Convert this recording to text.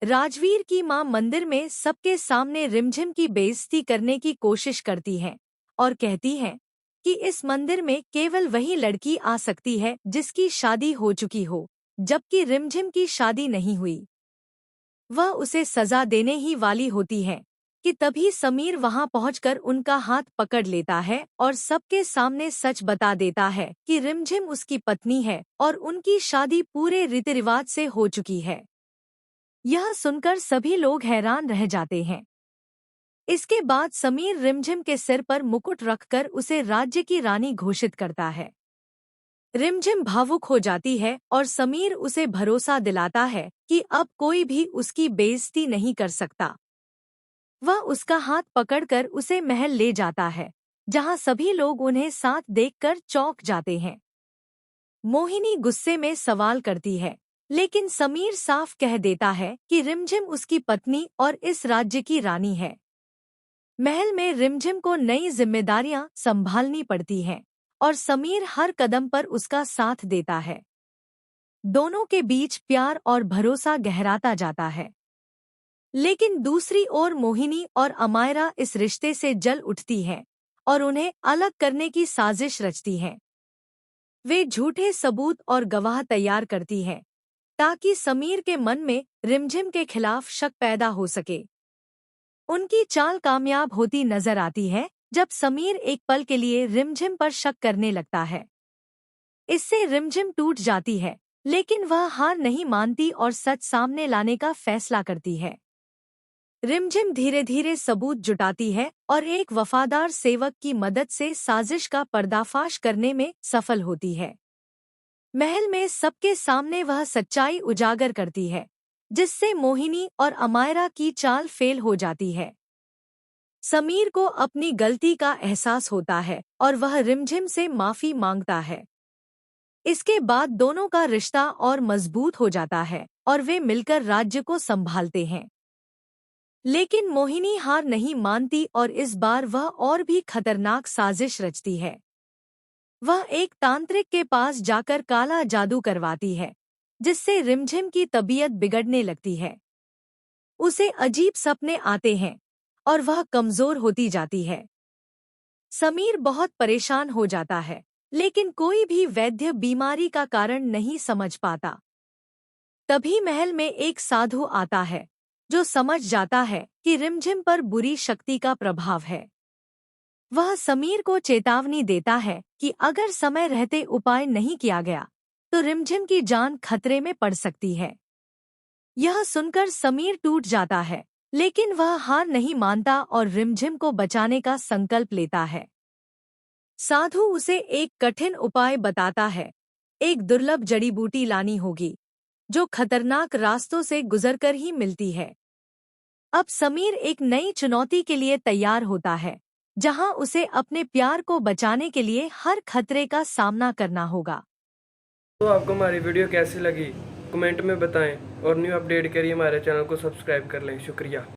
राजवीर की मां मंदिर में सबके सामने रिमझिम की बेइज्जती करने की कोशिश करती हैं और कहती हैं कि इस मंदिर में केवल वही लड़की आ सकती है जिसकी शादी हो चुकी हो, जबकि रिमझिम की शादी नहीं हुई। वह उसे सजा देने ही वाली होती है कि तभी समीर वहां पहुंचकर उनका हाथ पकड़ लेता है और सबके सामने सच बता देता है कि रिमझिम उसकी पत्नी है और उनकी शादी पूरे रीति रिवाज से हो चुकी है। यह सुनकर सभी लोग हैरान रह जाते हैं। इसके बाद समीर रिमझिम के सिर पर मुकुट रखकर उसे राज्य की रानी घोषित करता है। रिमझिम भावुक हो जाती है और समीर उसे भरोसा दिलाता है कि अब कोई भी उसकी बेइज्जती नहीं कर सकता। वह उसका हाथ पकड़कर उसे महल ले जाता है, जहां सभी लोग उन्हें साथ देखकर चौंक जाते हैं। मोहिनी गुस्से में सवाल करती है, लेकिन समीर साफ कह देता है कि रिमझिम उसकी पत्नी और इस राज्य की रानी है। महल में रिमझिम को नई जिम्मेदारियां संभालनी पड़ती हैं और समीर हर कदम पर उसका साथ देता है। दोनों के बीच प्यार और भरोसा गहराता जाता है। लेकिन दूसरी ओर मोहिनी और अमायरा इस रिश्ते से जल उठती हैं और उन्हें अलग करने की साजिश रचती हैं। वे झूठे सबूत और गवाह तैयार करती हैं ताकि समीर के मन में रिमझिम के खिलाफ शक पैदा हो सके। उनकी चाल कामयाब होती नजर आती है जब समीर एक पल के लिए रिमझिम पर शक करने लगता है। इससे रिमझिम टूट जाती है, लेकिन वह हार नहीं मानती और सच सामने लाने का फैसला करती है। रिमझिम धीरे धीरे सबूत जुटाती है और एक वफादार सेवक की मदद से साजिश का पर्दाफाश करने में सफल होती है। महल में सबके सामने वह सच्चाई उजागर करती है, जिससे मोहिनी और अमायरा की चाल फेल हो जाती है। समीर को अपनी गलती का एहसास होता है और वह रिमझिम से माफी मांगता है। इसके बाद दोनों का रिश्ता और मजबूत हो जाता है और वे मिलकर राज्य को संभालते हैं। लेकिन मोहिनी हार नहीं मानती और इस बार वह और भी खतरनाक साजिश रचती है। वह एक तांत्रिक के पास जाकर काला जादू करवाती है, जिससे रिमझिम की तबीयत बिगड़ने लगती है। उसे अजीब सपने आते हैं और वह कमजोर होती जाती है। समीर बहुत परेशान हो जाता है, लेकिन कोई भी वैद्य बीमारी का कारण नहीं समझ पाता। तभी महल में एक साधु आता है, जो समझ जाता है कि रिमझिम पर बुरी शक्ति का प्रभाव है। वह समीर को चेतावनी देता है कि अगर समय रहते उपाय नहीं किया गया तो रिमझिम की जान खतरे में पड़ सकती है। यह सुनकर समीर टूट जाता है, लेकिन वह हार नहीं मानता और रिमझिम को बचाने का संकल्प लेता है। साधु उसे एक कठिन उपाय बताता है। एक दुर्लभ जड़ी बूटी लानी होगी, जो खतरनाक रास्तों से गुजरकर ही मिलती है। अब समीर एक नई चुनौती के लिए तैयार होता है, जहां उसे अपने प्यार को बचाने के लिए हर खतरे का सामना करना होगा। तो आपको हमारी वीडियो कैसी लगी कमेंट में बताएं और न्यू अपडेट के लिए हमारे चैनल को सब्सक्राइब कर लें। शुक्रिया।